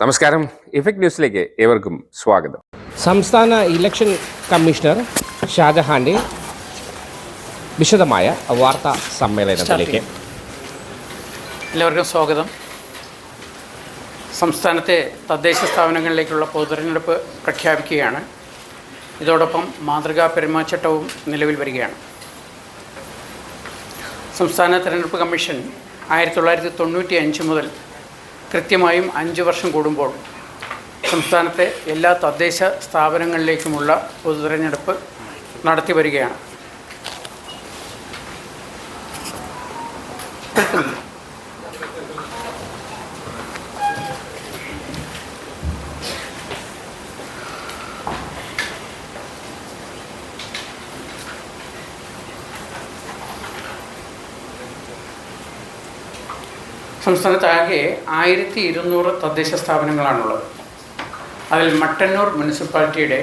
നമസ്കാരം. ഇഫക്ട് ന്യൂസിലേക്ക് ഏവർക്കും സ്വാഗതം. സംസ്ഥാന ഇലക്ഷൻ കമ്മീഷണർ ഷാജഹാന്റെ വിശദമായ വാർത്താ സമ്മേളനത്തിലേക്ക് എല്ലാവർക്കും സ്വാഗതം. സംസ്ഥാനത്തെ തദ്ദേശ സ്ഥാപനങ്ങളിലേക്കുള്ള പൊതുതെരഞ്ഞെടുപ്പ് പ്രഖ്യാപിക്കുകയാണ്. ഇതോടൊപ്പം മാതൃകാ പെരുമാറ്റച്ചട്ടവും നിലവിൽ വരികയാണ്. സംസ്ഥാന തെരഞ്ഞെടുപ്പ് കമ്മീഷൻ 1995 മുതൽ കൃത്യമായും 5 വർഷം കൂടുമ്പോൾ സംസ്ഥാനത്തെ എല്ലാ തദ്ദേശ സ്ഥാപനങ്ങളിലേക്കുമുള്ള പൊതുതെരഞ്ഞെടുപ്പ് നടത്തി വരികയാണ്. സംസ്ഥാനത്താകെ 1200 തദ്ദേശ സ്ഥാപനങ്ങളാണുള്ളത്. അതിൽ മട്ടന്നൂർ മുനിസിപ്പാലിറ്റിയുടെ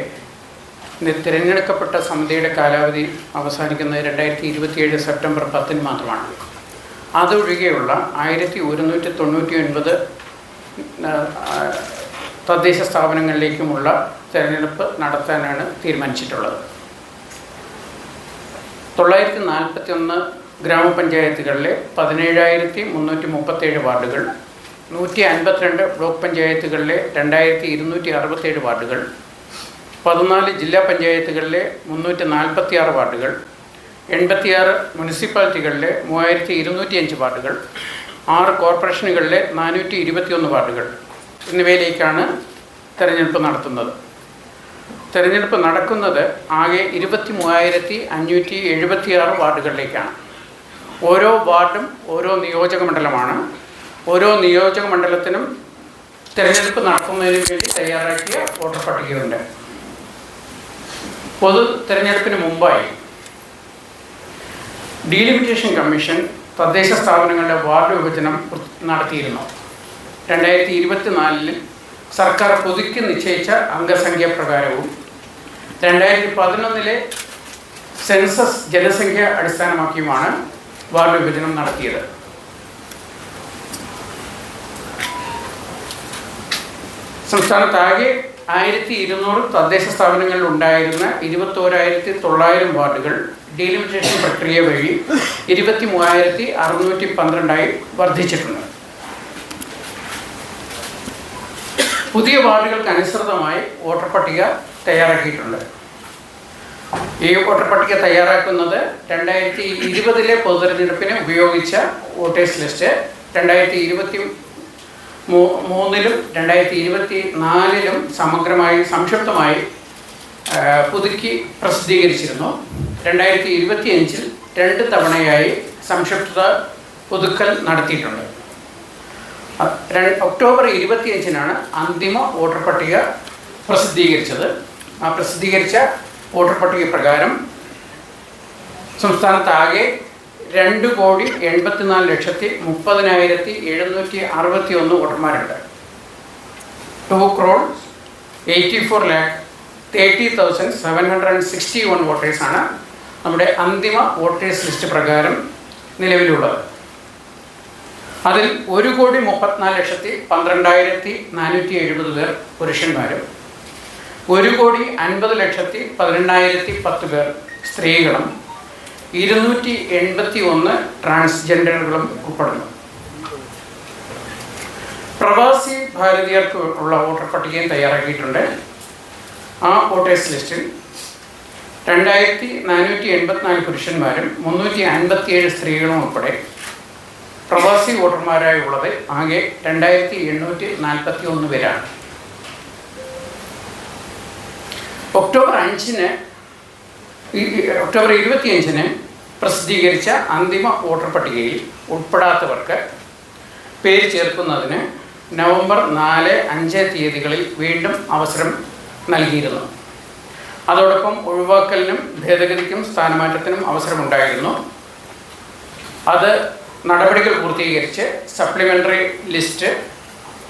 തിരഞ്ഞെടുക്കപ്പെട്ട സമിതിയുടെ കാലാവധി അവസാനിക്കുന്നത് 2027 സെപ്റ്റംബർ 10 മാത്രമാണ്. അതൊഴികെയുള്ള 1199 തദ്ദേശ സ്ഥാപനങ്ങളിലേക്കുമുള്ള തിരഞ്ഞെടുപ്പ് നടത്താനാണ് തീരുമാനിച്ചിട്ടുള്ളത്. 941 ഗ്രാമപഞ്ചായത്തുകളിലെ 17,337 വാർഡുകൾ, 152 ബ്ലോക്ക് പഞ്ചായത്തുകളിലെ 2,267 വാർഡുകൾ, 14 ജില്ലാ പഞ്ചായത്തുകളിലെ 346 വാർഡുകൾ, 86 മുനിസിപ്പാലിറ്റികളിലെ 3,205 വാർഡുകൾ, 6 കോർപ്പറേഷനുകളിലെ 421 വാർഡുകൾ എന്നിവയിലേക്കാണ് തിരഞ്ഞെടുപ്പ് നടത്തുന്നത്. തിരഞ്ഞെടുപ്പ് നടക്കുന്നത് ആകെ 23,576 വാർഡുകളിലേക്കാണ്. ഓരോ വാർഡും ഓരോ നിയോജക മണ്ഡലമാണ്. ഓരോ നിയോജക മണ്ഡലത്തിനും തിരഞ്ഞെടുപ്പ് നടത്തുന്നതിന് വേണ്ടി തയ്യാറാക്കിയ വോട്ടർ പട്ടികയുണ്ട്. പൊതു തിരഞ്ഞെടുപ്പിന് മുമ്പായി ഡീലിമിറ്റേഷൻ കമ്മീഷൻ തദ്ദേശ സ്ഥാപനങ്ങളുടെ വാർഡ് വിഭജനം നടത്തിയിരുന്നു. 2024 സർക്കാർ പുതുക്കി നിശ്ചയിച്ച അംഗസംഖ്യ പ്രകാരവും 2011 സെൻസസ് ജനസംഖ്യ അടിസ്ഥാനമാക്കിയുമാണ് വാർഡ് വിഭജനം നടത്തിയത്. സംസ്ഥാനത്താകെ 1200 തദ്ദേശ സ്ഥാപനങ്ങളിൽ ഉണ്ടായിരുന്ന 21,900 വാർഡുകൾ ഡീലിമിറ്റേഷൻ പ്രക്രിയ വഴി 23,612 വർദ്ധിച്ചിട്ടുണ്ട്. പുതിയ വാർഡുകൾക്ക് അനുസൃതമായി വോട്ടർ പട്ടിക തയ്യാറാക്കിയിട്ടുണ്ട്. ഈ വോട്ടർ പട്ടിക തയ്യാറാക്കുന്നത് 2020 പൊതുതെരഞ്ഞെടുപ്പിന് ഉപയോഗിച്ച വോട്ടേഴ്സ് ലിസ്റ്റ് 2023 2024 സമഗ്രമായി സംക്ഷിപ്തമായി പുതുക്കി പ്രസിദ്ധീകരിച്ചിരുന്നു. 2025 2 തവണയായി സംക്ഷിപ്ത പുതുക്കൽ നടത്തിയിട്ടുണ്ട്. ഒക്ടോബർ 25 അന്തിമ വോട്ടർ പട്ടിക പ്രസിദ്ധീകരിച്ചത്. ആ പ്രസിദ്ധീകരിച്ച വോട്ടർ പട്ടിക പ്രകാരം സംസ്ഥാനത്താകെ 2,84,30,761 വോട്ടർമാരുണ്ട്. 2,84,30,761 വോട്ടേഴ്സാണ് നമ്മുടെ അന്തിമ വോട്ടേഴ്സ് ലിസ്റ്റ് പ്രകാരം നിലവിലുള്ളത്. അതിൽ 1,34,12,470 പേർ പുരുഷന്മാരും 1,50,12,10 പേർ സ്ത്രീകളും 281 ട്രാൻസ്ജെൻഡറുകളും ഉൾപ്പെടുന്നു. പ്രവാസി ഭാരതീയർക്ക് ഉള്ള വോട്ടർ പട്ടികയും തയ്യാറാക്കിയിട്ടുണ്ട്. ആ വോട്ടേഴ്സ് ലിസ്റ്റിൽ 2,484 പുരുഷന്മാരും 357 സ്ത്രീകളും ഉൾപ്പെടെ പ്രവാസി വോട്ടർമാരായുള്ളത് ആകെ 2,841 പേരാണ്. ഒക്ടോബർ 25 പ്രസിദ്ധീകരിച്ച അന്തിമ വോട്ടർ പട്ടികയിൽ ഉൾപ്പെടാത്തവർക്ക് പേര് ചേർക്കുന്നതിന് നവംബർ 4, 5 തീയതികളിൽ വീണ്ടും അവസരം നൽകിയിരുന്നു. അതോടൊപ്പം ഒഴിവാക്കലിനും ഭേദഗതിക്കും സ്ഥാനമാറ്റത്തിനും അവസരമുണ്ടായിരുന്നു. അത് നടപടികൾ പൂർത്തീകരിച്ച് സപ്ലിമെൻ്ററി ലിസ്റ്റ്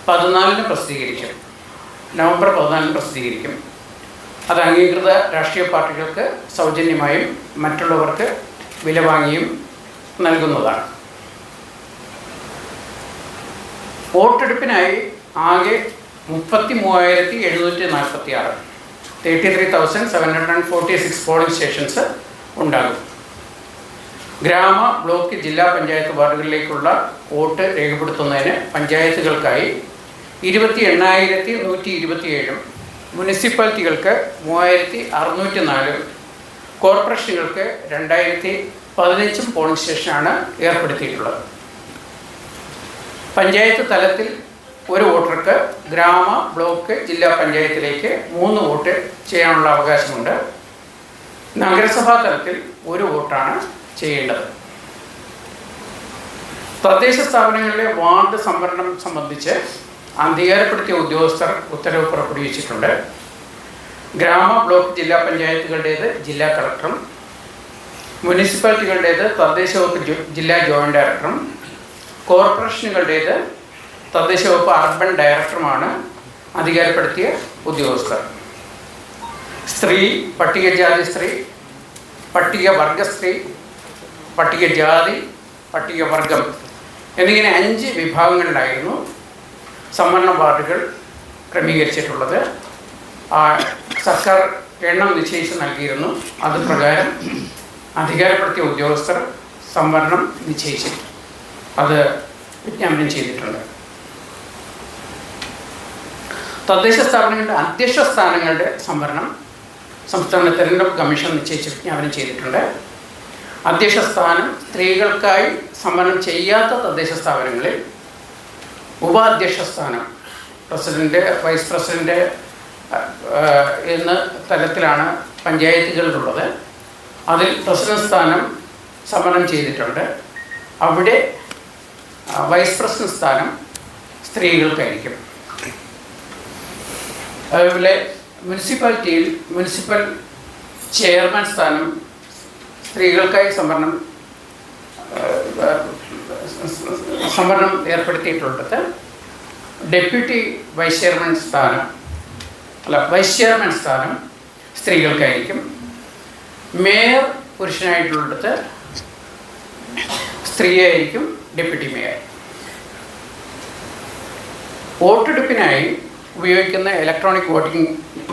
14 പ്രസിദ്ധീകരിക്കും. നവംബർ 14 പ്രസിദ്ധീകരിക്കും. അത് അംഗീകൃത രാഷ്ട്രീയ പാർട്ടികൾക്ക് സൗജന്യമായും മറ്റുള്ളവർക്ക് വില വാങ്ങിയും നൽകുന്നതാണ്. വോട്ടെടുപ്പിനായി ആകെ 33,746 33,746 പോളിംഗ് സ്റ്റേഷൻസ് ഉണ്ടാകും. ഗ്രാമ, ബ്ലോക്ക്, ജില്ലാ പഞ്ചായത്ത് വാർഡുകളിലേക്കുള്ള വോട്ട് രേഖപ്പെടുത്തുന്നതിന് പഞ്ചായത്തുകൾക്കായി 28,127, മുനിസിപ്പാലിറ്റികൾക്ക് 3,604, കോർപ്പറേഷനുകൾക്ക് 2,015 പോളിംഗ് സ്റ്റേഷനാണ് ഏർപ്പെടുത്തിയിട്ടുള്ളത്. പഞ്ചായത്ത് തലത്തിൽ ഒരു വോട്ടർക്ക് ഗ്രാമ, ബ്ലോക്ക്, ജില്ലാ പഞ്ചായത്തിലേക്ക് 3 വോട്ട് ചെയ്യാനുള്ള അവകാശമുണ്ട്. നഗരസഭാ തലത്തിൽ 1 വോട്ടാണ് ചെയ്യേണ്ടത്. തദ്ദേശ സ്ഥാപനങ്ങളിലെ വാർഡ് സംവരണം സംബന്ധിച്ച് അധികാരപ്പെടുത്തിയ ഉദ്യോഗസ്ഥർ ഉത്തരവ് പുറപ്പെടുവിച്ചിട്ടുണ്ട്. ഗ്രാമ, ബ്ലോക്ക്, ജില്ലാ പഞ്ചായത്തുകളുടേത് ജില്ലാ കളക്ടറും, മുനിസിപ്പാലിറ്റികളുടേത് തദ്ദേശ വകുപ്പ് ജില്ലാ ജോയിൻറ്റ് ഡയറക്ടറും, കോർപ്പറേഷനുകളുടേത് തദ്ദേശ വകുപ്പ് അർബൻ ഡയറക്ടറുമാണ് അധികാരപ്പെടുത്തിയ ഉദ്യോഗസ്ഥർ. സ്ത്രീ, പട്ടികജാതി സ്ത്രീ, പട്ടികവർഗ സ്ത്രീ, പട്ടികജാതി, പട്ടികവർഗം എന്നിങ്ങനെ 5 വിഭാഗങ്ങളിലായിരുന്നു സംവരണ വാർഡുകൾ ക്രമീകരിച്ചിട്ടുള്ളത്. സർക്കാർ എണ്ണം നിശ്ചയിച്ച് നൽകിയിരുന്നു. അത് പ്രകാരം അധികാരപ്പെടുത്തിയ ഉദ്യോഗസ്ഥർ സംവരണം നിശ്ചയിച്ചിട്ടുണ്ട്. അത് വിജ്ഞാപനം ചെയ്തിട്ടുണ്ട്. തദ്ദേശ സ്ഥാപനങ്ങളുടെ അധ്യക്ഷ സ്ഥാനങ്ങളുടെ സംവരണം സംസ്ഥാന തെരഞ്ഞെടുപ്പ് കമ്മീഷൻ നിശ്ചയിച്ച് വിജ്ഞാപനം ചെയ്തിട്ടുണ്ട്. അധ്യക്ഷ സ്ഥാനം സ്ത്രീകൾക്കായി സംവരണം ചെയ്യാത്ത തദ്ദേശ സ്ഥാപനങ്ങളിൽ ഉപാധ്യക്ഷ സ്ഥാനം പ്രസിഡന്റ്, വൈസ് പ്രസിഡന്റ് എന്ന തലത്തിലാണ് പഞ്ചായത്തുകളിലുള്ളത്. അതിൽ പ്രസിഡന്റ് സ്ഥാനം സംവരണം ചെയ്തിട്ടുണ്ട്. അവിടെ വൈസ് പ്രസിഡന്റ് സ്ഥാനം സ്ത്രീകൾക്കായിരിക്കും. അതുപോലെ മുനിസിപ്പാലിറ്റിയിൽ മുനിസിപ്പൽ ചെയർമാൻ സ്ഥാനം സ്ത്രീകൾക്കായി സംവരണം ഏർപ്പെടുത്തിയിട്ടുള്ളത്. ഡെപ്യൂട്ടി വൈസ് ചെയർമാൻ സ്ഥാനം സ്ത്രീകൾക്കായിരിക്കും. മേയർ പുരുഷനായിട്ടുള്ളത് സ്ത്രീയായിരിക്കും, ഡെപ്യൂട്ടി മേയർ. വോട്ടെടുപ്പിനായി ഉപയോഗിക്കുന്ന ഇലക്ട്രോണിക് വോട്ടിംഗ്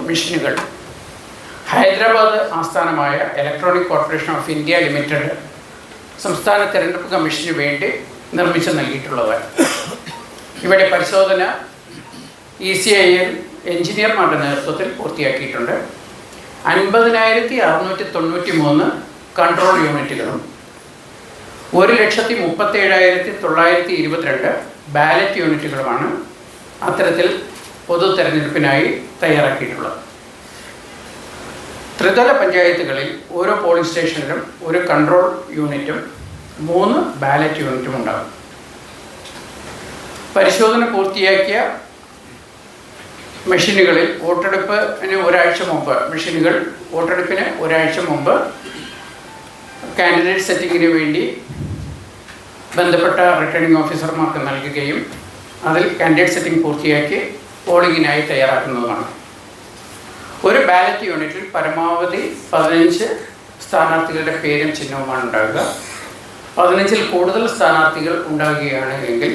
മെഷീനുകൾ ഹൈദരാബാദ് ആസ്ഥാനമായ Electronic Corporation of India Limited സംസ്ഥാന തെരഞ്ഞെടുപ്പ് കമ്മീഷന് വേണ്ടി നിർമ്മിച്ച് നൽകിയിട്ടുള്ളതാണ്. ഇവിടെ പരിശോധന ECIL എഞ്ചിനീയർമാരുടെ നേതൃത്വത്തിൽ പൂർത്തിയാക്കിയിട്ടുണ്ട്. 50,693 കൺട്രോൾ യൂണിറ്റുകളും 1,37,922 ബാലറ്റ് യൂണിറ്റുകളുമാണ് അത്തരത്തിൽ പൊതു തെരഞ്ഞെടുപ്പിനായി തയ്യാറാക്കിയിട്ടുള്ളത്. ത്രിതല പഞ്ചായത്തുകളിൽ ഓരോ പോളിംഗ് സ്റ്റേഷനിലും 1 കൺട്രോൾ യൂണിറ്റും 3 ബാലറ്റ് യൂണിറ്റും ഉണ്ടാകും. പരിശോധന പൂർത്തിയാക്കിയ മെഷീനുകളിൽ വോട്ടെടുപ്പിന് ഒരാഴ്ച മുമ്പ് കാൻഡിഡേറ്റ് സെറ്റിങ്ങിന് വേണ്ടി ബന്ധപ്പെട്ട റിട്ടേണിംഗ് ഓഫീസർമാർക്ക് നൽകുകയും അതിൽ കാൻഡിഡേറ്റ് സെറ്റിംഗ് പൂർത്തിയാക്കി പോളിംഗിനായി തയ്യാറാക്കുന്നതുമാണ്. ഒരു ബാലറ്റ് യൂണിറ്റിൽ പരമാവധി 15 സ്ഥാനാർത്ഥികളുടെ പേരും ചിഹ്നവുമാണ് ഉണ്ടാകുക. 15-ൽ കൂടുതൽ സ്ഥാനാർത്ഥികൾ ഉണ്ടാകുകയാണ് എങ്കിൽ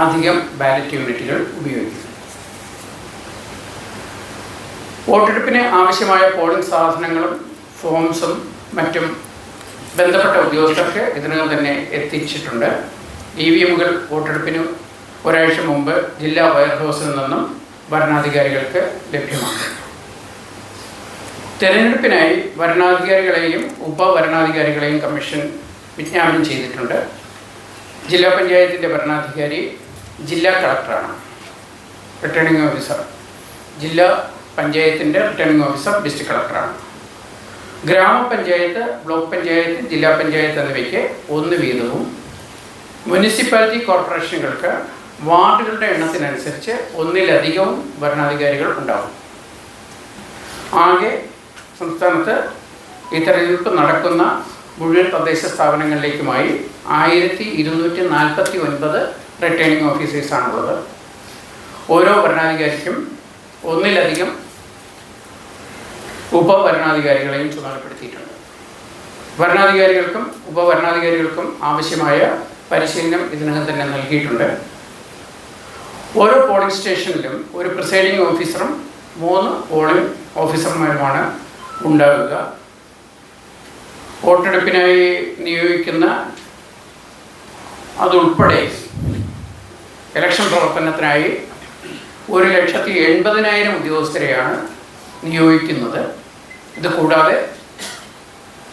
അധികം ബാലറ്റ് യൂണിറ്റുകൾ ഉപയോഗിക്കും. വോട്ടെടുപ്പിന് ആവശ്യമായ പോളിംഗ് സാധനങ്ങളും ഫോംസും മറ്റും ബന്ധപ്പെട്ട ഉദ്യോഗസ്ഥർക്ക് ഇതിനകം തന്നെ എത്തിച്ചിട്ടുണ്ട്. EVMകൾ വോട്ടെടുപ്പിന് ഒരാഴ്ച മുമ്പ് ജില്ലാ വെയർഹൗസിൽ നിന്നും വരണാധികാരികൾക്ക് ലഭ്യമാണ്. തെരഞ്ഞെടുപ്പിനായി വരണാധികാരികളെയും ഉപവരണാധികാരികളെയും കമ്മീഷൻ വിജ്ഞാപനം ചെയ്തിട്ടുണ്ട്. ജില്ലാ പഞ്ചായത്തിൻ്റെ ഭരണാധികാരി ജില്ലാ കളക്ടറാണ്. റിട്ടേണിംഗ് ഓഫീസർ ജില്ലാ പഞ്ചായത്തിൻ്റെ റിട്ടേണിംഗ് ഓഫീസർ ഡിസ്ട്രിക്ട് കളക്ടറാണ്. ഗ്രാമപഞ്ചായത്ത്, ബ്ലോക്ക് പഞ്ചായത്ത്, ജില്ലാ പഞ്ചായത്ത് എന്നിവയ്ക്ക് 1 വീതവും മുനിസിപ്പാലിറ്റി കോർപ്പറേഷനുകൾക്ക് വാർഡുകളുടെ എണ്ണത്തിനനുസരിച്ച് 1-ലധികവും ഭരണാധികാരികൾ ഉണ്ടാകും. ആകെ സംസ്ഥാനത്ത് ഈ തെരഞ്ഞെടുപ്പ് നടക്കുന്ന മുഴുവൻ തദ്ദേശ സ്ഥാപനങ്ങളിലേക്കുമായി 1249 റിട്ടേണിംഗ് ഓഫീസേഴ്സാണുള്ളത്. ഓരോ ഭരണാധികാരിക്കും 1-ലധികം ഉപഭരണാധികാരികളെയും ചുമതലപ്പെടുത്തിയിട്ടുണ്ട്. ഭരണാധികാരികൾക്കും ഉപഭരണാധികാരികൾക്കും ആവശ്യമായ പരിശീലനം ഇതിനകം തന്നെ നൽകിയിട്ടുണ്ട്. ഓരോ പോളിംഗ് സ്റ്റേഷനിലും ഒരു പ്രിസൈഡിംഗ് ഓഫീസറും 3 പോളിംഗ് ഓഫീസർമാരുമാണ് ഉണ്ടാവുക. വോട്ടെടുപ്പിനായി നിയോഗിക്കുന്ന അതുൾപ്പെടെ ഇലക്ഷൻ പ്രവർത്തനത്തിനായി 1,80,000 ഉദ്യോഗസ്ഥരെയാണ് നിയോഗിക്കുന്നത്. ഇത് കൂടാതെ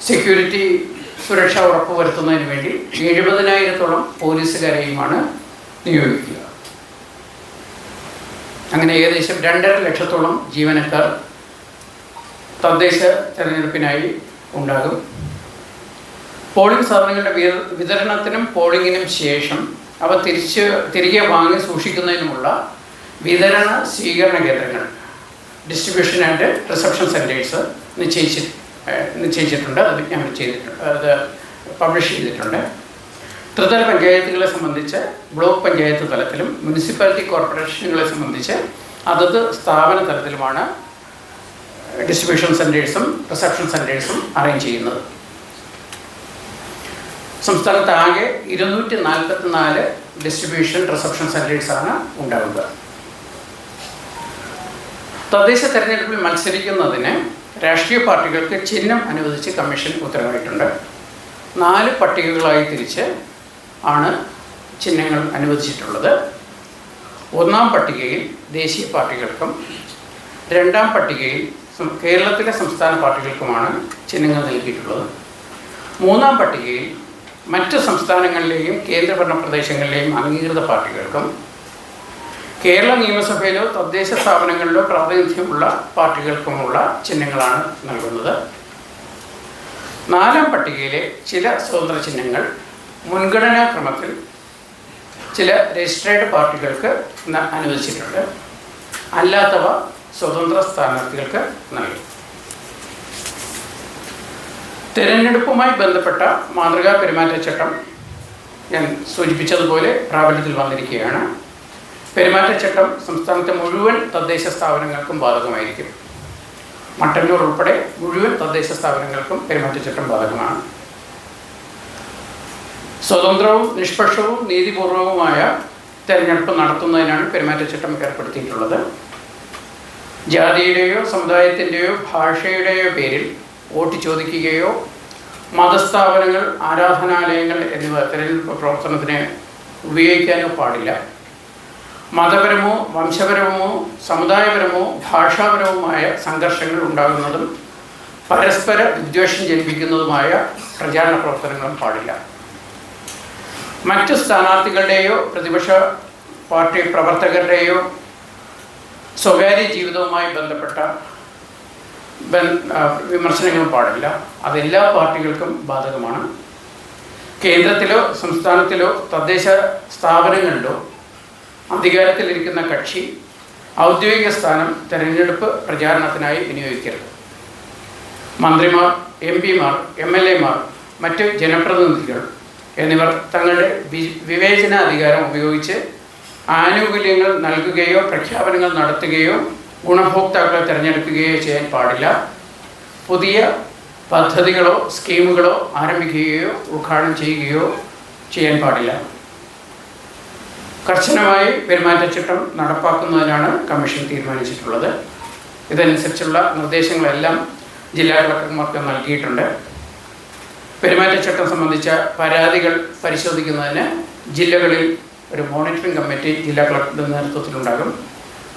സെക്യൂരിറ്റി സുരക്ഷ ഉറപ്പുവരുത്തുന്നതിന് വേണ്ടി 70,000-ഓളം പോലീസുകാരെയുമാണ് നിയോഗിക്കുക. അങ്ങനെ ഏകദേശം 2.5 ലക്ഷത്തോളം ജീവനക്കാർ തദ്ദേശ തെരഞ്ഞെടുപ്പിനായി ഉണ്ടാകും. പോളിംഗ് സാധനങ്ങളുടെ വിതരണത്തിനും പോളിംഗിനും ശേഷം അവ തിരികെ വാങ്ങി സൂക്ഷിക്കുന്നതിനുമുള്ള വിതരണ സ്വീകരണ കേന്ദ്രങ്ങൾ, ഡിസ്ട്രിബ്യൂഷൻ ആൻഡ് റിസപ്ഷൻ സെൻറ്റേഴ്സ് നിശ്ചയിച്ചിട്ടുണ്ട്. അത് വിജ്ഞാപനം ചെയ്തിട്ടുണ്ട്, അത് പബ്ലിഷ് ചെയ്തിട്ടുണ്ട്. ത്രിതല പഞ്ചായത്തുകളെ സംബന്ധിച്ച് ബ്ലോക്ക് പഞ്ചായത്ത് തലത്തിലും മുനിസിപ്പാലിറ്റി കോർപ്പറേഷനുകളെ സംബന്ധിച്ച് അതത് സ്ഥാപന തലത്തിലുമാണ് ഡിസ്ട്രിബ്യൂഷൻ സെൻറ്റേഴ്സും റിസപ്ഷൻ സെൻറ്റേഴ്സും അറേഞ്ച് ചെയ്യുന്നത്. സംസ്ഥാനത്താകെ 244 ഡിസ്ട്രിബ്യൂഷൻ റിസപ്ഷൻ സെൻറ്റേഴ്സാണ് ഉണ്ടാവുക. തദ്ദേശ തെരഞ്ഞെടുപ്പിൽ മത്സരിക്കുന്നതിന് രാഷ്ട്രീയ പാർട്ടികൾക്ക് ചിഹ്നം അനുവദിച്ച് കമ്മീഷൻ ഉത്തരവായിട്ടുണ്ട്. 4 പട്ടികകളായി തിരിച്ച് ആണ് ചിഹ്നങ്ങൾ അനുവദിച്ചിട്ടുള്ളത്. 1-ാം പട്ടികയിൽ ദേശീയ പാർട്ടികൾക്കും 2-ാം പട്ടികയിൽ കേരളത്തിലെ സംസ്ഥാന പാർട്ടികൾക്കുമാണ് ചിഹ്നങ്ങൾ നൽകിയിട്ടുള്ളത്. 3-ാം പട്ടികയിൽ മറ്റ് സംസ്ഥാനങ്ങളിലെയും കേന്ദ്രഭരണ പ്രദേശങ്ങളിലെയും അംഗീകൃത പാർട്ടികൾക്കും കേരള നിയമസഭയിലോ തദ്ദേശ സ്ഥാപനങ്ങളിലോ പ്രാതിനിധ്യമുള്ള പാർട്ടികൾക്കുമുള്ള ചിഹ്നങ്ങളാണ് നൽകുന്നത്. 4-ാം പട്ടികയിലെ ചില സ്വതന്ത്ര ചിഹ്നങ്ങൾ മുൻഗണനാ ക്രമത്തിൽ ചില രജിസ്ട്രേഡ് പാർട്ടികൾക്ക് അനുവദിച്ചിട്ടുണ്ട്. അല്ലാത്തവ സ്വതന്ത്ര സ്ഥാനാർത്ഥികൾക്ക് നൽകും. തിരഞ്ഞെടുപ്പുമായി ബന്ധപ്പെട്ട മാതൃകാ പെരുമാറ്റച്ചട്ടം ഞാൻ സൂചിപ്പിച്ചതുപോലെ പ്രാബല്യത്തിൽ വന്നിരിക്കുകയാണ്. പെരുമാറ്റച്ചട്ടം സംസ്ഥാനത്തെ മുഴുവൻ തദ്ദേശ സ്ഥാപനങ്ങൾക്കും ബാധകമായിരിക്കും. മട്ടന്നൂർ ഉൾപ്പെടെ മുഴുവൻ തദ്ദേശ സ്ഥാപനങ്ങൾക്കും പെരുമാറ്റച്ചട്ടം ബാധകമാണ്. സ്വതന്ത്രവും നിഷ്പക്ഷവും നീതിപൂർവവുമായ തെരഞ്ഞെടുപ്പ് നടത്തുന്നതിനാണ് പെരുമാറ്റച്ചട്ടം ഏർപ്പെടുത്തിയിട്ടുള്ളത്. ജാതിയുടെയോ സമുദായത്തിൻ്റെയോ ഭാഷയുടെയോ പേരിൽ വോട്ട് ചോദിക്കുകയോ മതസ്ഥാപനങ്ങൾ, ആരാധനാലയങ്ങൾ എന്നിവ തെരഞ്ഞെടുപ്പ് പ്രവർത്തനത്തിന് ഉപയോഗിക്കാനോ പാടില്ല. മതപരമോ വംശപരമോ സമുദായപരമോ ഭാഷാപരവുമായ സംഘർഷങ്ങൾ ഉണ്ടാകുന്നതും പരസ്പര വിദ്വേഷം ജനിപ്പിക്കുന്നതുമായ പ്രചാരണ പ്രവർത്തനങ്ങളും പാടില്ല. മറ്റ് സ്ഥാനാർത്ഥികളുടെയോ പ്രതിപക്ഷ പാർട്ടി പ്രവർത്തകരുടെയോ സ്വകാര്യ ജീവിതവുമായി ബന്ധപ്പെട്ട വിമർശനങ്ങളും പാടില്ല. അതെല്ലാ പാർട്ടികൾക്കും ബാധകമാണ്. കേന്ദ്രത്തിലോ സംസ്ഥാനത്തിലോ തദ്ദേശ സ്ഥാപനങ്ങളിലോ അധികാരത്തിലിരിക്കുന്ന കക്ഷി ഔദ്യോഗിക സ്ഥാനം തെരഞ്ഞെടുപ്പ് പ്രചാരണത്തിനായി വിനിയോഗിക്കരുത്. മന്ത്രിമാർ, MP-മാർ, MLA-മാർ, മറ്റ് ജനപ്രതിനിധികൾ എന്നിവർ തങ്ങളുടെ വിവേചനാധികാരം ഉപയോഗിച്ച് ആനുകൂല്യങ്ങൾ നൽകുകയോ പ്രഖ്യാപനങ്ങൾ നടത്തുകയോ ഗുണഭോക്താക്കളെ തിരഞ്ഞെടുക്കുകയോ ചെയ്യാൻ പാടില്ല. പുതിയ പദ്ധതികളോ സ്കീമുകളോ ആരംഭിക്കുകയോ ഉദ്ഘാടനം ചെയ്യുകയോ ചെയ്യാൻ പാടില്ല. കർശനമായി പെരുമാറ്റച്ചട്ടം നടപ്പാക്കുന്നതിനാണ് കമ്മീഷൻ തീരുമാനിച്ചിട്ടുള്ളത്. ഇതനുസരിച്ചുള്ള നിർദ്ദേശങ്ങളെല്ലാം ജില്ലാ കളക്ടർമാർക്ക് നൽകിയിട്ടുണ്ട്. പെരുമാറ്റച്ചട്ടം സംബന്ധിച്ച പരാതികൾ പരിശോധിക്കുന്നതിന് ജില്ലകളിൽ ഒരു മോണിറ്ററിംഗ് കമ്മിറ്റി ജില്ലാ കളക്ടറുടെ നേതൃത്വത്തിലുണ്ടാകും.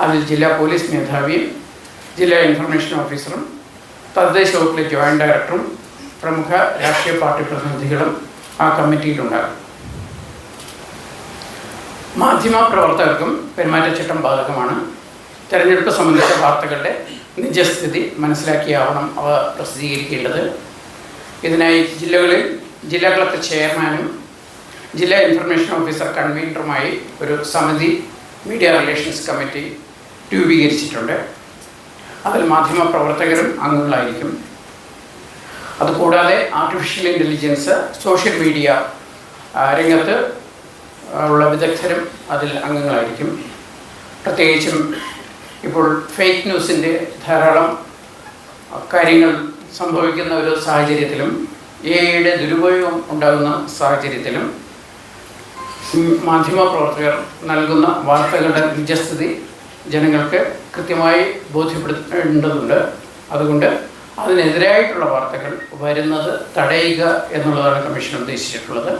അതിൽ ജില്ലാ പോലീസ് മേധാവിയും ജില്ലാ ഇൻഫർമേഷൻ ഓഫീസറും തദ്ദേശ വകുപ്പിലെ ജോയിൻറ്റ് ഡയറക്ടറും പ്രമുഖ രാഷ്ട്രീയ പാർട്ടി പ്രതിനിധികളും ആ കമ്മിറ്റിയിലുണ്ടാകും. മാധ്യമപ്രവർത്തകർക്കും പെരുമാറ്റച്ചട്ടം ബാധകമാണ്. തെരഞ്ഞെടുപ്പ് സംബന്ധിച്ച വാർത്തകളുടെ നിജസ്ഥിതി മനസ്സിലാക്കിയാവണം അവ പ്രസിദ്ധീകരിക്കേണ്ടത്. ഇതിനായി ജില്ലകളിൽ ജില്ലാ കളക്ടർ ചെയർമാനും ജില്ലാ ഇൻഫർമേഷൻ ഓഫീസർ കൺവീനറുമായി ഒരു സമിതി മീഡിയ റിലേഷൻസ് കമ്മിറ്റി രൂപീകരിച്ചിട്ടുണ്ട്. അതിൽ മാധ്യമപ്രവർത്തകരും അംഗങ്ങളായിരിക്കും. അതുകൂടാതെ ആർട്ടിഫിഷ്യൽ ഇൻ്റലിജൻസ്, സോഷ്യൽ മീഡിയ രംഗത്ത് ഉള്ള വിദഗ്ധരും അതിൽ അംഗങ്ങളായിരിക്കും. പ്രത്യേകിച്ചും ഇപ്പോൾ ഫേക്ക് ന്യൂസിൻ്റെ ധാരാളം കാര്യങ്ങൾ സംഭവിക്കുന്ന ഒരു സാഹചര്യത്തിലും AI-യുടെ ദുരുപയോഗം ഉണ്ടാകുന്ന സാഹചര്യത്തിലും മാധ്യമപ്രവർത്തകർ നൽകുന്ന വാർത്തകളുടെ നിജസ്ഥിതി ജനങ്ങൾക്ക് കൃത്യമായി ബോധ്യപ്പെടുത്തേണ്ടതുണ്ട്. അതുകൊണ്ട് അതിനെതിരായിട്ടുള്ള വാർത്തകൾ വരുന്നത് തടയുക എന്നുള്ളതാണ് കമ്മീഷൻ ഉദ്ദേശിച്ചിട്ടുള്ളത്.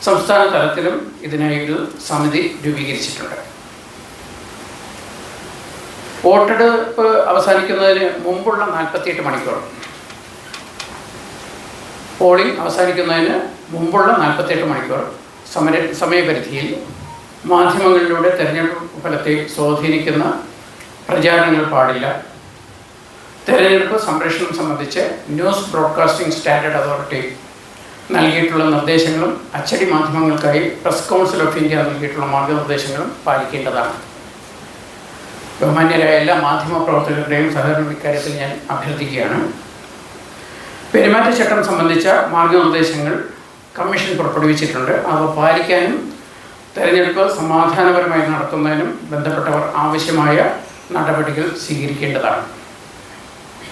സംസ്ഥാന തലത്തിലും ഇതിനായി ഒരു സമിതി രൂപീകരിച്ചിട്ടുണ്ട്. വോട്ടെടുപ്പ് അവസാനിക്കുന്നതിന് മുമ്പുള്ള 48 മണിക്കൂർ, പോളിംഗ് അവസാനിക്കുന്നതിന് മുമ്പുള്ള 48 മണിക്കൂർ സമയപരിധിയിൽ മാധ്യമങ്ങളിലൂടെ തെരഞ്ഞെടുപ്പ് ഫലത്തെ സ്വാധീനിക്കുന്ന പ്രചാരണങ്ങൾ പാടില്ല. തെരഞ്ഞെടുപ്പ് സംരക്ഷണം സംബന്ധിച്ച് ന്യൂസ് ബ്രോഡ്കാസ്റ്റിംഗ് സ്റ്റാൻഡേർഡ് അതോറിറ്റി നൽകിയിട്ടുള്ള നിർദ്ദേശങ്ങളും അച്ചടി മാധ്യമങ്ങൾക്കായി പ്രസ് കൗൺസിൽ ഓഫ് ഇന്ത്യ നൽകിയിട്ടുള്ള മാർഗനിർദ്ദേശങ്ങളും പാലിക്കേണ്ടതാണ്. ബഹുമാന്യരായ എല്ലാ മാധ്യമപ്രവർത്തകരുടെയും സഹകരണം ഇക്കാര്യത്തിൽ ഞാൻ അഭ്യർത്ഥിക്കുകയാണ്. പെരുമാറ്റച്ചട്ടം സംബന്ധിച്ച മാർഗനിർദ്ദേശങ്ങൾ കമ്മീഷൻ പുറപ്പെടുവിച്ചിട്ടുണ്ട്. അവ പാലിക്കാനും തെരഞ്ഞെടുപ്പ് സമാധാനപരമായി നടത്തുന്നതിനും ബന്ധപ്പെട്ടവർ ആവശ്യമായ നടപടികൾ സ്വീകരിക്കേണ്ടതാണ്.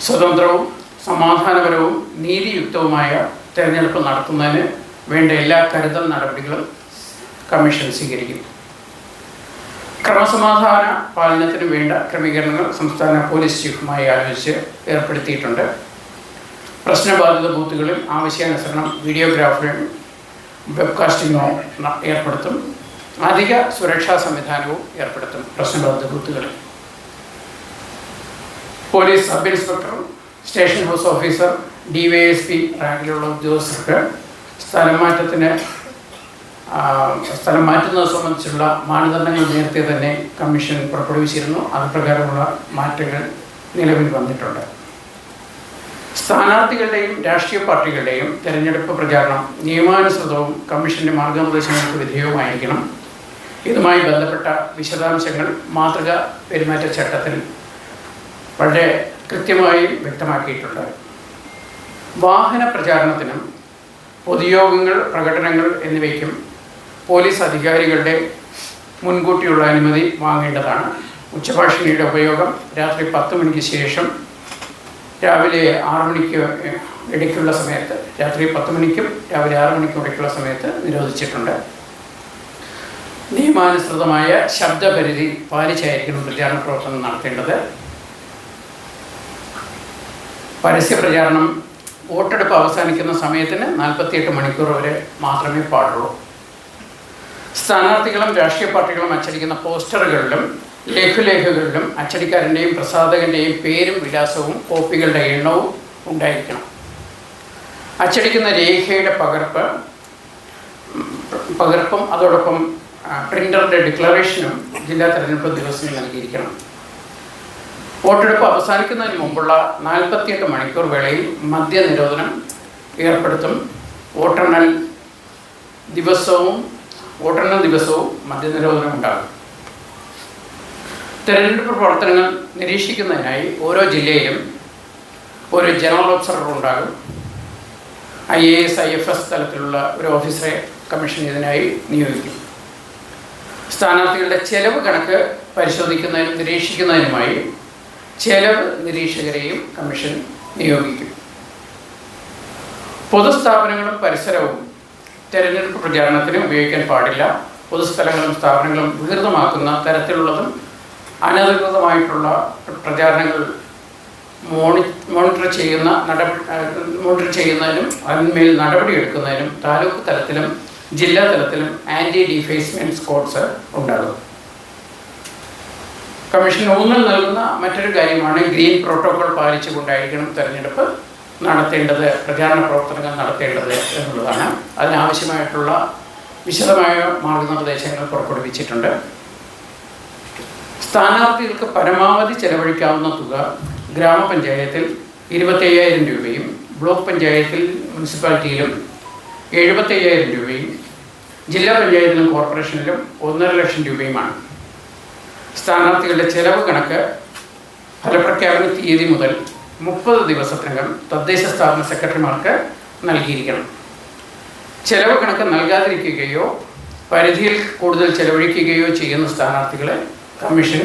സ്വതന്ത്രവും സമാധാനപരവും നീതിയുക്തവുമായ തെരഞ്ഞെടുപ്പ് നടത്തുന്നതിന് വേണ്ട എല്ലാ കരുതൽ നടപടികളും കമ്മീഷൻ സ്വീകരിക്കും. ക്രമസമാധാന പാലനത്തിന് വേണ്ട ക്രമീകരണങ്ങൾ സംസ്ഥാന പോലീസ് ചീഫുമായി ആലോചിച്ച് ഏർപ്പെടുത്തിയിട്ടുണ്ട്. പ്രശ്നബാധിത ബൂത്തുകളിൽ ആവശ്യാനുസരണം വീഡിയോഗ്രാഫിയും വെബ്കാസ്റ്റിങ്ങോ ഏർപ്പെടുത്തും. അധിക സുരക്ഷാ സംവിധാനവും ഏർപ്പെടുത്തും. പ്രശ്നബാധിത ബൂത്തുകളിൽ police sub inspector, station house officer, DYSP റാങ്കിലുള്ള ഉദ്യോഗസ്ഥർക്ക് സ്ഥലം മാറ്റുന്നത് സംബന്ധിച്ചുള്ള മാനദണ്ഡങ്ങൾ നേരത്തെ തന്നെ കമ്മീഷൻ പുറപ്പെടുവിച്ചിരുന്നു. അതുപ്രകാരമുള്ള മാറ്റങ്ങൾ നിലവിൽ വന്നിട്ടുണ്ട്. സ്ഥാനാർത്ഥികളുടെയും രാഷ്ട്രീയ പാർട്ടികളുടെയും തെരഞ്ഞെടുപ്പ് പ്രചാരണം നിയമാനുസൃതവും കമ്മീഷൻ്റെ മാർഗനിർദ്ദേശങ്ങൾക്ക് വിധേയവുമായിരിക്കണം. ഇതുമായി ബന്ധപ്പെട്ട വിശദാംശങ്ങൾ മാതൃക പെരുമാറ്റച്ചട്ടത്തിൽ വളരെ കൃത്യമായി വ്യക്തമാക്കിയിട്ടുണ്ട്. വാഹന പ്രചാരണത്തിനും പൊതുയോഗങ്ങൾ, പ്രകടനങ്ങൾ എന്നിവയ്ക്കും പോലീസ് അധികാരികളുടെ മുൻകൂട്ടിയുള്ള അനുമതി വാങ്ങേണ്ടതാണ്. ഉച്ചഭാഷിണിയുടെ ഉപയോഗം രാത്രി 10 മണിക്ക് ശേഷം രാവിലെ 6 മണിക്ക് ഇടയ്ക്കുള്ള സമയത്ത്, രാത്രി 10 മണിക്കും രാവിലെ 6 മണിക്കും ഇടയ്ക്കുള്ള സമയത്ത് നിരോധിച്ചിട്ടുണ്ട്. നിയമാനുസൃതമായ ശബ്ദപരിധി പാലിച്ചായിരിക്കണം പ്രചാരണ പ്രവർത്തനം നടത്തേണ്ടത്. പരസ്യപ്രചാരണം വോട്ടെടുപ്പ് അവസാനിക്കുന്ന സമയത്തിന് 48 മണിക്കൂർ വരെ മാത്രമേ പാടുള്ളൂ. സ്ഥാനാർത്ഥികളും രാഷ്ട്രീയ പാർട്ടികളും അച്ചടിക്കുന്ന പോസ്റ്ററുകളിലും ലഘുലേഖകളിലും അച്ചടിക്കാരൻ്റെയും പ്രസാധകൻ്റെയും പേരും വിലാസവും കോപ്പികളുടെ എണ്ണവും ഉണ്ടായിരിക്കണം. അച്ചടിക്കുന്ന രേഖയുടെ പകർപ്പും അതോടൊപ്പം പ്രിൻ്ററുടെ ഡിക്ലറേഷനും ജില്ലാ തെരഞ്ഞെടുപ്പ് ഉദ്യോഗസ്ഥന് നൽകിയിരിക്കണം. വോട്ടെടുപ്പ് അവസാനിക്കുന്നതിന് മുമ്പുള്ള 48 മണിക്കൂർ വേളയിൽ മദ്യനിരോധനം ഏർപ്പെടുത്തും. വോട്ടെണ്ണൽ ദിവസവും മദ്യനിരോധനം ഉണ്ടാകും. തെരഞ്ഞെടുപ്പ് പ്രവർത്തനങ്ങൾ നിരീക്ഷിക്കുന്നതിനായി ഓരോ ജില്ലയിലും ഒരു ജനറൽ ഒബ്സർവർ ഉണ്ടാകും. IAS, IFS തലത്തിലുള്ള ഒരു ഓഫീസറെ കമ്മീഷൻ ഇതിനായി നിയോഗിക്കും. സ്ഥാനാർത്ഥികളുടെ ചെലവ് കണക്ക് പരിശോധിക്കുന്നതിനും നിരീക്ഷിക്കുന്നതിനുമായി ചെലവ് നിരീക്ഷകരെയും കമ്മീഷൻ നിയോഗിക്കും. പൊതുസ്ഥാപനങ്ങളും പരിസരവും തെരഞ്ഞെടുപ്പ് പ്രചാരണത്തിന് ഉപയോഗിക്കാൻ പാടില്ല. പൊതുസ്ഥലങ്ങളും സ്ഥാപനങ്ങളും വികൃതമാക്കുന്ന തരത്തിലുള്ളതും അനധികൃതമായിട്ടുള്ള പ്രചാരണങ്ങൾ മോണിറ്റർ ചെയ്യുന്നതിനും അതിന്മേൽ നടപടിയെടുക്കുന്നതിനും താലൂക്ക് തലത്തിലും ജില്ലാ തലത്തിലും ആൻറ്റി ഡിഫേസ്മെൻറ്റ് സ്ക്വാഡ്സ് ഉണ്ടാകും. കമ്മീഷൻ ഊന്നൽ നൽകുന്ന മറ്റൊരു കാര്യമാണ് ഗ്രീൻ പ്രോട്ടോകോൾ പാലിച്ചുകൊണ്ടായിരിക്കണം തെരഞ്ഞെടുപ്പ് നടത്തേണ്ടത്, പ്രചാരണ പ്രവർത്തനങ്ങൾ നടത്തേണ്ടത് എന്നുള്ളതാണ്. അതിനാവശ്യമായിട്ടുള്ള വിശദമായ മാർഗനിർദ്ദേശങ്ങൾ പുറപ്പെടുവിച്ചിട്ടുണ്ട്. സ്ഥാനാർത്ഥികൾക്ക് പരമാവധി ചെലവഴിക്കാവുന്ന തുക ഗ്രാമപഞ്ചായത്തിൽ 25,000 രൂപയും ബ്ലോക്ക് പഞ്ചായത്തിൽ മുനിസിപ്പാലിറ്റിയിലും 75,000 രൂപയും ജില്ലാ പഞ്ചായത്തിലും കോർപ്പറേഷനിലും 1.5 ലക്ഷം രൂപയുമാണ്. സ്ഥാനാർത്ഥികളുടെ ചെലവ് കണക്ക് ഫലപ്രഖ്യാപന തീയതി മുതൽ 30 ദിവസത്തിനകം തദ്ദേശ സ്ഥാപന സെക്രട്ടറിമാർക്ക് നൽകിയിരിക്കണം. ചെലവ് കണക്ക് നൽകാതിരിക്കുകയോ പരിധിയിൽ കൂടുതൽ ചെലവഴിക്കുകയോ ചെയ്യുന്ന സ്ഥാനാർത്ഥികളെ കമ്മീഷൻ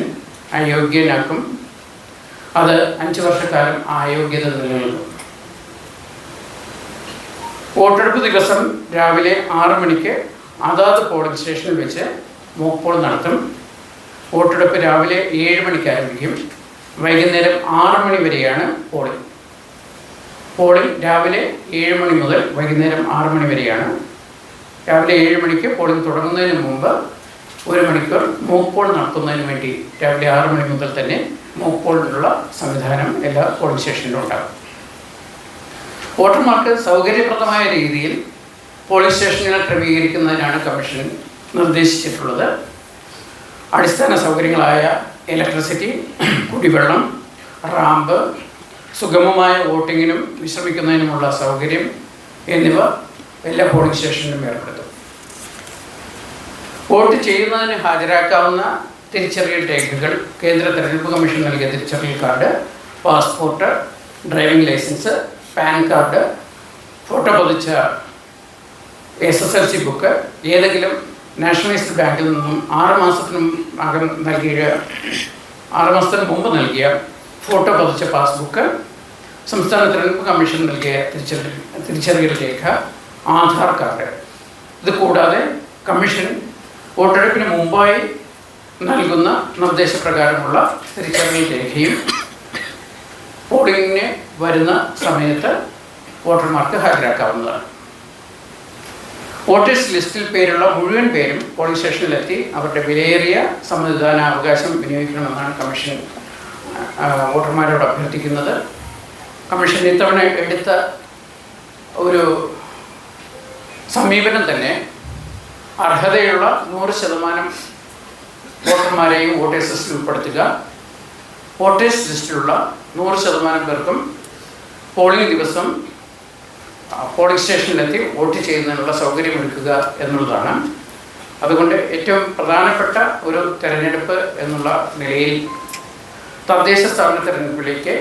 അയോഗ്യനാക്കും. അത് 5 വർഷക്കാലം ആ അയോഗ്യത നിലനിൽക്കും. വോട്ടെടുപ്പ് ദിവസം രാവിലെ 6 മണിക്ക് അതാത് പോളിംഗ് സ്റ്റേഷനിൽ വെച്ച് മോക്ക് പോൾ നടത്തും. വോട്ടെടുപ്പ് രാവിലെ 7 മണിക്ക് ആരംഭിക്കും. വൈകുന്നേരം 6 മണി വരെയാണ് പോളിംഗ്. രാവിലെ 7 മണി മുതൽ വൈകുന്നേരം 6 മണി വരെയാണ്. രാവിലെ 7 മണിക്ക് പോളിംഗ് തുടങ്ങുന്നതിന് മുമ്പ് 1 മണിക്കൂർ മോക്ക് പോൾ നടത്തുന്നതിന് വേണ്ടി രാവിലെ 6 മണി മുതൽ തന്നെ മോക്ക് പോളിനുള്ള സംവിധാനം എല്ലാ പോളിംഗ് സ്റ്റേഷനിലും ഉണ്ടാകും. വോട്ടർമാർക്ക് സൗകര്യപ്രദമായ രീതിയിൽ പോളിംഗ് സ്റ്റേഷനുകൾ ക്രമീകരിക്കുന്നതിനാണ് കമ്മീഷൻ നിർദ്ദേശിച്ചിട്ടുള്ളത്. അടിസ്ഥാന സൗകര്യങ്ങളായ ഇലക്ട്രിസിറ്റി, കുടിവെള്ളം, റാമ്പ്, സുഗമമായ വോട്ടിങ്ങിനും വിശ്രമിക്കുന്നതിനുമുള്ള സൗകര്യം എന്നിവ എല്ലാ പോളിംഗ് സ്റ്റേഷനിലും ഏർപ്പെടുത്തും. വോട്ട് ചെയ്യുന്നതിന് ഹാജരാക്കാവുന്ന തിരിച്ചറിയൽ രേഖകൾ കേന്ദ്ര തെരഞ്ഞെടുപ്പ് കമ്മീഷൻ നൽകിയ തിരിച്ചറിയൽ card, passport, driving licence, PAN card, photo പതിച്ച SSLC ബുക്ക്, ഏതെങ്കിലും നാഷണലൈസ്ഡ് ബാങ്കിൽ നിന്നും 6 മാസത്തിന് മുമ്പ് നൽകിയ ഫോട്ടോ പതിച്ച പാസ്ബുക്ക്, സംസ്ഥാന തെരഞ്ഞെടുപ്പ് കമ്മീഷൻ നൽകിയ തിരിച്ചറിയൽ രേഖ, ആധാർ കാർഡ്. ഇത് കൂടാതെ കമ്മീഷൻ വോട്ടെടുപ്പിന് മുമ്പായി നൽകുന്ന നിർദ്ദേശപ്രകാരമുള്ള തിരിച്ചറിയൽ രേഖയും പോളിംഗിന് വരുന്ന സമയത്ത് വോട്ടർമാർക്ക് ഹാജരാക്കാവുന്നതാണ്. വോട്ടേഴ്സ് ലിസ്റ്റിൽ പേരുള്ള മുഴുവൻ പേരും പോളിംഗ് സ്റ്റേഷനിലെത്തി അവരുടെ വിലയേറിയ സമ്മതിദാനാവകാശം വിനിയോഗിക്കണമെന്നാണ് കമ്മീഷൻ വോട്ടർമാരോട് അഭ്യർത്ഥിക്കുന്നത്. കമ്മീഷൻ ഇത്തവണ എടുത്ത ഒരു സമീപനം തന്നെ അർഹതയുള്ള 100% വോട്ടർമാരെയും വോട്ടേഴ്സ് ലിസ്റ്റിൽ ഉൾപ്പെടുത്തുക. വോട്ടേഴ്സ് ലിസ്റ്റിലുള്ള 100% പേർക്കും പോളിംഗ് ദിവസം പോളിംഗ് സ്റ്റേഷനിലെത്തി വോട്ട് ചെയ്യുന്നതിനുള്ള സൗകര്യമൊരുക്കുക എന്നുള്ളതാണ്. അതുകൊണ്ട് ഏറ്റവും പ്രധാനപ്പെട്ട ഒരു തെരഞ്ഞെടുപ്പ് എന്നുള്ള നിലയിൽ തദ്ദേശ സ്ഥാപന തെരഞ്ഞെടുപ്പിലേക്ക്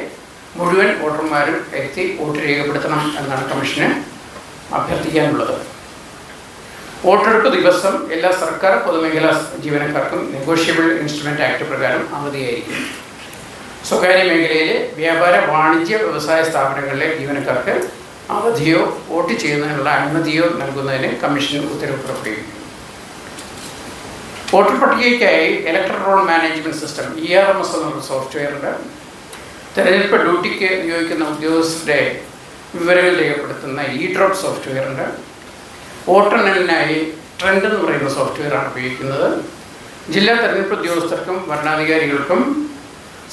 മുഴുവൻ വോട്ടർമാരും എത്തി വോട്ട് രേഖപ്പെടുത്തണം എന്നാണ് കമ്മീഷന് അഭ്യർത്ഥിക്കാനുള്ളത്. വോട്ടെടുപ്പ് ദിവസം എല്ലാ സർക്കാർ പൊതുമേഖലാ ജീവനക്കാർക്കും നെഗോഷ്യബിൾ ഇൻസ്ട്രുമെൻ്റ് ആക്ട് പ്രകാരം അവധിയായിരിക്കും. സ്വകാര്യ മേഖലയിലെ വ്യാപാര, വാണിജ്യ, വ്യവസായ സ്ഥാപനങ്ങളിലെ ജീവനക്കാർക്ക് അവധിയോ വോട്ട് ചെയ്യുന്നതിനുള്ള അനുമതിയോ നൽകുന്നതിന് കമ്മീഷൻ ഉത്തരവ് പുറപ്പെടുവിക്കും. വോട്ടർ പട്ടികയ്ക്കായി electoral roll management system ERMS എന്നുള്ള സോഫ്റ്റ്വെയറുണ്ട്. തെരഞ്ഞെടുപ്പ് ഡ്യൂട്ടിക്ക് നിയോഗിക്കുന്ന ഉദ്യോഗസ്ഥരുടെ വിവരങ്ങൾ രേഖപ്പെടുത്തുന്ന E-DROP സോഫ്റ്റ്വെയറുണ്ട്. വോട്ടെണ്ണലിനായി ട്രെൻഡ് എന്ന് പറയുന്ന സോഫ്റ്റ്വെയറാണ് ഉപയോഗിക്കുന്നത്. ജില്ലാ തെരഞ്ഞെടുപ്പ് ഉദ്യോഗസ്ഥർക്കും ഭരണാധികാരികൾക്കും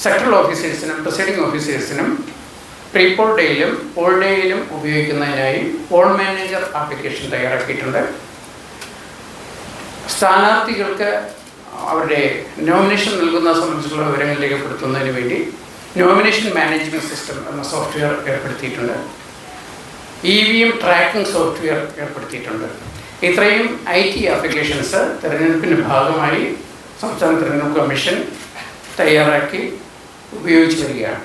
സെക്ടറൽ ഓഫീസേഴ്സിനും പ്രിസൈഡിംഗ് ഓഫീസേഴ്സിനും പ്രീപോൾ ഡേയിലും പോൾ ഡേയിലും ഉപയോഗിക്കുന്നതിനായി പോൾ മാനേജർ ആപ്ലിക്കേഷൻ തയ്യാറാക്കിയിട്ടുണ്ട്. സ്ഥാനാർത്ഥികൾക്ക് അവരുടെ നോമിനേഷൻ നൽകുന്ന സംബന്ധിച്ചുള്ള വിവരങ്ങൾ രേഖപ്പെടുത്തുന്നതിന് വേണ്ടി നോമിനേഷൻ മാനേജ്മെൻറ്റ് സിസ്റ്റം എന്ന സോഫ്റ്റ്വെയർ ഏർപ്പെടുത്തിയിട്ടുണ്ട്. EVM ട്രാക്കിംഗ് സോഫ്റ്റ്വെയർ ഏർപ്പെടുത്തിയിട്ടുണ്ട്. ഇത്രയും IT ആപ്ലിക്കേഷൻസ് തെരഞ്ഞെടുപ്പിൻ്റെ ഭാഗമായി സംസ്ഥാന തെരഞ്ഞെടുപ്പ് കമ്മീഷൻ തയ്യാറാക്കി ഉപയോഗിച്ച് വരികയാണ്.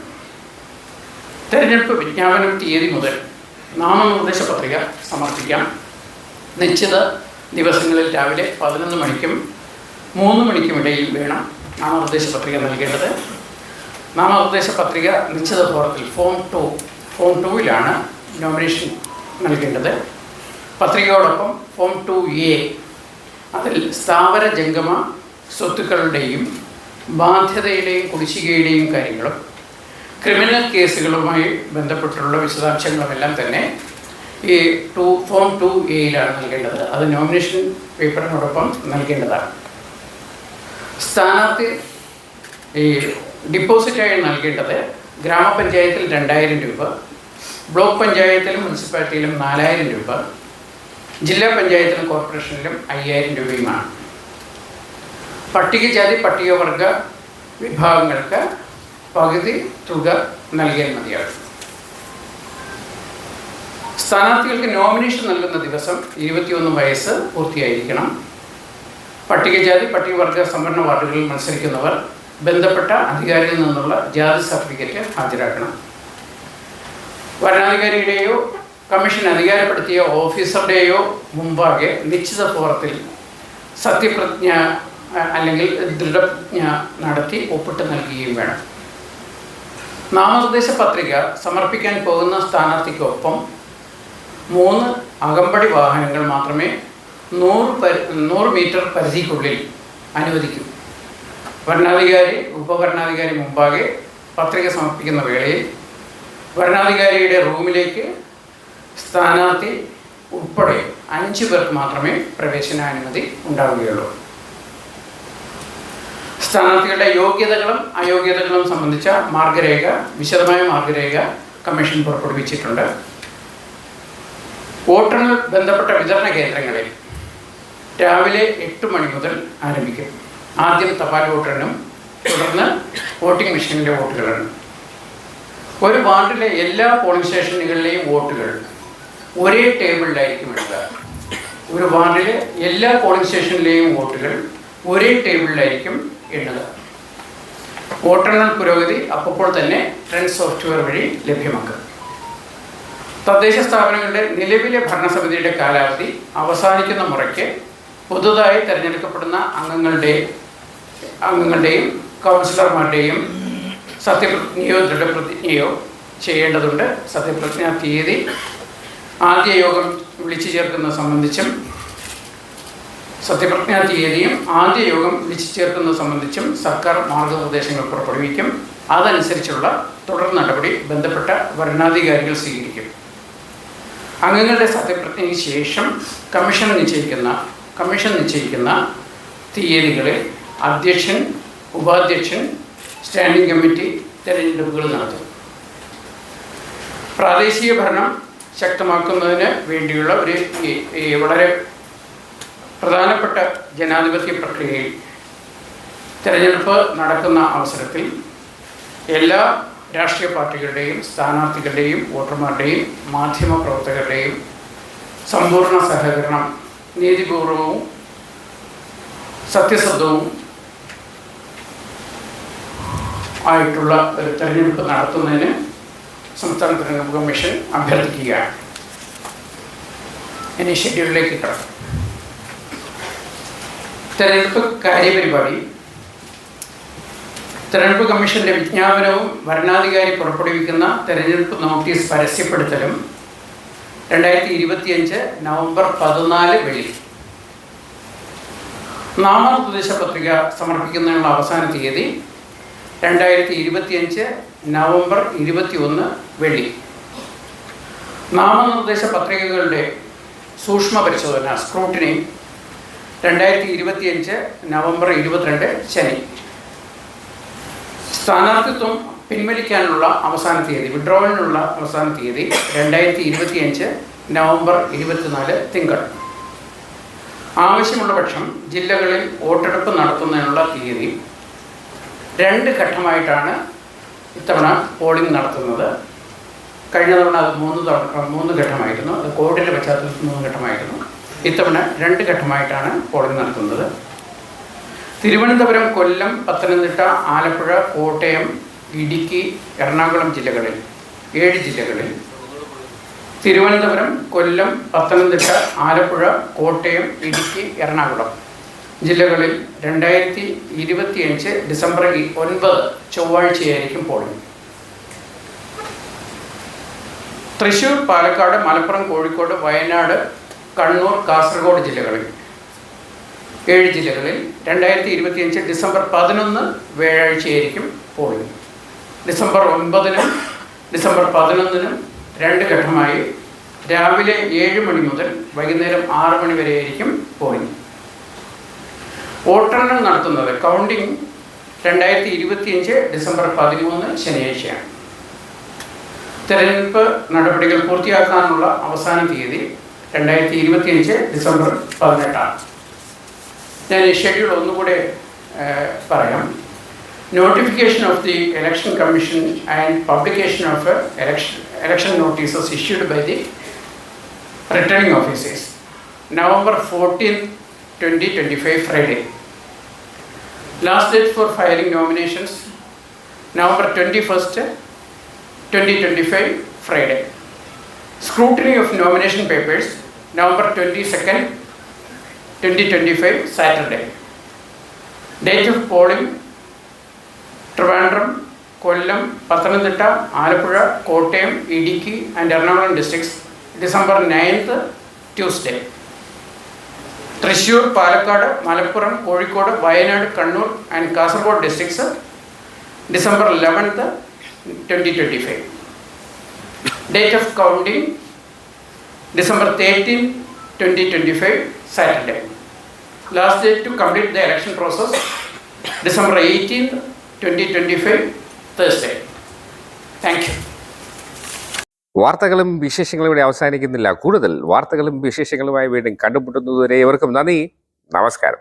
തെരഞ്ഞെടുപ്പ് വിജ്ഞാപനം തീയതി മുതൽ നാമനിർദ്ദേശ പത്രിക സമർപ്പിക്കാം. നിശ്ചിത ദിവസങ്ങളിൽ രാവിലെ 11 മണിക്കും 3 മണിക്കും ഇടയിൽ വേണം നാമനിർദ്ദേശ പത്രിക നൽകേണ്ടത്. നാമനിർദ്ദേശ പത്രിക നിശ്ചിത ഫോറത്തിൽ ഫോം 2-ലാണ് നോമിനേഷൻ നൽകേണ്ടത്. പത്രികയോടൊപ്പം ഫോം 2A അതിൽ സ്ഥാവര ജംഗമ സ്വത്തുക്കളുടെയും ബാധ്യതയുടെയും കുടിശ്ശികയുടെയും കാര്യങ്ങളും ക്രിമിനൽ കേസുകളുമായി ബന്ധപ്പെട്ടുള്ള വിശദാംശങ്ങളുമെല്ലാം തന്നെ ഈ ഫോം 2A-യിലാണ് നൽകേണ്ടത്. അത് നോമിനേഷൻ പേപ്പറിനോടൊപ്പം നൽകേണ്ടതാണ്. സ്ഥാനാർത്ഥി ഈ ഡിപ്പോസിറ്റായി നൽകേണ്ടത് ഗ്രാമപഞ്ചായത്തിൽ 2000 രൂപ, ബ്ലോക്ക് പഞ്ചായത്തിലും മുനിസിപ്പാലിറ്റിയിലും 4000 രൂപ, ജില്ലാ പഞ്ചായത്തിലും കോർപ്പറേഷനിലും 5000 രൂപയുമാണ്. പട്ടികജാതി പട്ടികവർഗ വിഭാഗങ്ങൾക്ക് പകുതി തുക നൽകിയാൽ മതിയാകും. സ്ഥാനാർത്ഥികൾക്ക് നോമിനേഷൻ നൽകുന്ന ദിവസം 21 വയസ്സ് പൂർത്തിയായിരിക്കണം. പട്ടികജാതി പട്ടികവർഗ സംവരണ വാർഡുകളിൽ മത്സരിക്കുന്നവർ ബന്ധപ്പെട്ട അധികാരിയിൽ നിന്നുള്ള ജാതി സർട്ടിഫിക്കറ്റ് ഹാജരാക്കണം. വരണാധികാരിയുടെയോ കമ്മീഷൻ അധികാരപ്പെടുത്തിയ ഓഫീസറുടെയോ മുമ്പാകെ നിശ്ചിത ഫോറത്തിൽ സത്യപ്രതിജ്ഞ അല്ലെങ്കിൽ ദൃഢപ്രതിജ്ഞ നടത്തി ഒപ്പിട്ട് നൽകുകയും വേണം. നാമനിർദ്ദേശ പത്രിക സമർപ്പിക്കാൻ പോകുന്ന സ്ഥാനാർത്ഥിക്കൊപ്പം 3 അകമ്പടി വാഹനങ്ങൾ മാത്രമേ 100 മീറ്റർ പരിധിക്കുള്ളിൽ അനുവദിക്കും. വരണാധികാരി ഉപവരണാധികാരി മുമ്പാകെ പത്രിക സമർപ്പിക്കുന്ന വേളയിൽ വരണാധികാരിയുടെ റൂമിലേക്ക് സ്ഥാനാർത്ഥി ഉൾപ്പെടെ 5 പേർക്ക് മാത്രമേ പ്രവേശനാനുമതി ഉണ്ടാവുകയുള്ളൂ. സ്ഥാനാർത്ഥികളുടെ യോഗ്യതകളും അയോഗ്യതകളും സംബന്ധിച്ച വിശദമായ മാർഗരേഖ കമ്മീഷൻ പുറപ്പെടുവിച്ചിട്ടുണ്ട്. വോട്ടെണ്ണൽ ബന്ധപ്പെട്ട വിതരണ കേന്ദ്രങ്ങളിൽ രാവിലെ 8 മണി മുതൽ ആരംഭിക്കും. ആദ്യം തപാൽ വോട്ടെണ്ണും തുടർന്ന് വോട്ടിംഗ് മെഷീനിലെ വോട്ടുകളാണ്. ഒരു വാർഡിലെ എല്ലാ പോളിംഗ് സ്റ്റേഷനുകളിലെയും വോട്ടുകൾ ഒരേ ടേബിളിലായിരിക്കും എഴുതുക. ഒരു വാർഡിലെ എല്ലാ പോളിംഗ് സ്റ്റേഷനിലെയും വോട്ടുകൾ ഒരേ ടേബിളിലായിരിക്കും എണ്ണുക. വോട്ടെണ്ണൽ പുരോഗതി അപ്പോൾ തന്നെ ട്രെൻഡ് സോഫ്റ്റ്വെയർ വഴി ലഭ്യമാക്കുക. തദ്ദേശ സ്ഥാപനങ്ങളുടെ നിലവിലെ ഭരണസമിതിയുടെ കാലാവധി അവസാനിക്കുന്ന മുറയ്ക്ക് പുതുതായി തിരഞ്ഞെടുക്കപ്പെടുന്ന അംഗങ്ങളുടെയും കൗൺസിലർമാരുടെയും സത്യപ്രതിജ്ഞയോ ദൃഢപ്രതിജ്ഞയോ ചെയ്യേണ്ടതുണ്ട്. സത്യപ്രതിജ്ഞാ തീയതി ആദ്യ യോഗം വിളിച്ചു ചേർക്കുന്നത് സംബന്ധിച്ചും സർക്കാർ മാർഗനിർദ്ദേശങ്ങൾ പുറപ്പെടുവിക്കും. അതനുസരിച്ചുള്ള തുടർ നടപടി ബന്ധപ്പെട്ട വരണാധികാരികൾ സ്വീകരിക്കും. അംഗങ്ങളുടെ സത്യപ്രതിജ്ഞയ്ക്ക് ശേഷം കമ്മീഷൻ നിശ്ചയിക്കുന്ന തീയതികളിൽ അധ്യക്ഷൻ, ഉപാധ്യക്ഷൻ, സ്റ്റാൻഡിംഗ് കമ്മിറ്റി തെരഞ്ഞെടുപ്പുകൾ നടത്തും. പ്രാദേശിക ഭരണം ശക്തമാക്കുന്നതിന് വേണ്ടിയുള്ള വളരെ പ്രധാനപ്പെട്ട ജനാധിപത്യ പ്രക്രിയയിൽ തിരഞ്ഞെടുപ്പ് നടക്കുന്ന അവസരത്തിൽ എല്ലാ രാഷ്ട്രീയ പാർട്ടികളുടെയും സ്ഥാനാർത്ഥികളുടെയും വോട്ടർമാരുടെയും മാധ്യമപ്രവർത്തകരുടെയും സമ്പൂർണ്ണ സഹകരണം നീതിപൂർവവും സത്യസന്ധവും ആയിട്ടുള്ള ഒരു തെരഞ്ഞെടുപ്പ് നടത്തുന്നതിന് സംസ്ഥാന തെരഞ്ഞെടുപ്പ് കമ്മീഷൻ അഭ്യർത്ഥിക്കുകയാണ്. ഇനി ഷെഡ്യൂളിലേക്ക് കടക്കും. തെരഞ്ഞെടുപ്പ് കാര്യപരിപാടി. തെരഞ്ഞെടുപ്പ് കമ്മീഷൻ്റെ വിജ്ഞാപനവും വരണാധികാരി പുറപ്പെടുവിക്കുന്ന തെരഞ്ഞെടുപ്പ് നോട്ടീസ് പരസ്യപ്പെടുത്തലും 2025 നവംബർ 14 വെള്ളി. നാമനിർദ്ദേശ പത്രിക സമർപ്പിക്കുന്നതിനുള്ള അവസാന തീയതി 2025 നവംബർ 21 വെള്ളി. നാമനിർദ്ദേശ പത്രികകളുടെ സൂക്ഷ്മ പരിശോധന സ്ക്രൂട്ടിനി 2025 നവംബർ 22 ശനി. സ്ഥാനാർത്ഥിത്വം പിൻവലിക്കാനുള്ള അവസാന തീയതി, വിഡ്രോവലിനുള്ള അവസാന തീയതി 2025 നവംബർ 24 തിങ്കൾ. ആവശ്യമുള്ള പക്ഷം ജില്ലകളിൽ വോട്ടെടുപ്പ് നടത്തുന്നതിനുള്ള തീയതി 2 ഘട്ടമായിട്ടാണ് ഇത്തവണ പോളിംഗ് നടത്തുന്നത്. കഴിഞ്ഞ തവണ അത് 3 ഘട്ടമായിരുന്നു. അത് കോവിഡിൻ്റെ പശ്ചാത്തലത്തിൽ 3 ഘട്ടമായിരുന്നു. ഇത്തവണ 2 ഘട്ടമായിട്ടാണ് പോളിംഗ് നടത്തുന്നത്. തിരുവനന്തപുരം, കൊല്ലം, പത്തനംതിട്ട, ആലപ്പുഴ, കോട്ടയം, ഇടുക്കി, എറണാകുളം ജില്ലകളിൽ 7 ജില്ലകളിൽ തിരുവനന്തപുരം, കൊല്ലം, പത്തനംതിട്ട, ആലപ്പുഴ, കോട്ടയം, ഇടുക്കി, എറണാകുളം ജില്ലകളിൽ 2025 ഡിസംബർ 9 ചൊവ്വാഴ്ചയായിരിക്കും പോളിംഗ്. തൃശ്ശൂർ, പാലക്കാട്, മലപ്പുറം, കോഴിക്കോട്, വയനാട്, കണ്ണൂർ, കാസർഗോഡ് ജില്ലകളിൽ 7 ജില്ലകളിൽ 2025 ഡിസംബർ 11 വ്യാഴാഴ്ചയായിരിക്കും പോളിംഗ്. ഡിസംബർ 9-നും ഡിസംബർ 11-നും 2 ഘട്ടമായി രാവിലെ 7 മണി മുതൽ വൈകുന്നേരം 6 മണി വരെയായിരിക്കും പോളിംഗ്. വോട്ടെണ്ണൽ നടത്തുന്നത് കൗണ്ടിംഗ് 2025 ഡിസംബർ 13 ശനിയാഴ്ചയാണ്. തെരഞ്ഞെടുപ്പ് നടപടികൾ പൂർത്തിയാക്കാനുള്ള അവസാന തീയതി 2025 ഡിസംബർ 18. ഞാൻ ഈ ഷെഡ്യൂൾ ഒന്നുകൂടെ പറയാം. Notification of the election commission and publication of election notices issued by the returning officers. November 14, 2025 Friday. Last date for filing nominations November 21st, 2025 Friday. Scrutiny of nomination papers November 22nd, 2025 Saturday. Date of polling Trivandrum, Kollam, Pathanamthitta, Alappuzha, Kottayam, Idukki and Ernakulam districts December 9th Tuesday. Thrissur, Palakkad, Malappuram, Kozhikode, Wayanad, Kannur and Kasaragod districts December 11th, 2025. Date of counting December 13th, 2025, Saturday. Last date to complete the election process December 18th, 2025, Thursday. Thank you. വാർത്തകളും വിശേഷങ്ങളും ഇവിടെ അവസാനിക്കുന്നില്ല. കൂടുതൽ വാർത്തകളും വിശേഷങ്ങളുമായി വീണ്ടും കണ്ടുമുട്ടുന്നതുവരെ ഏവർക്കും നന്ദി, നമസ്കാരം.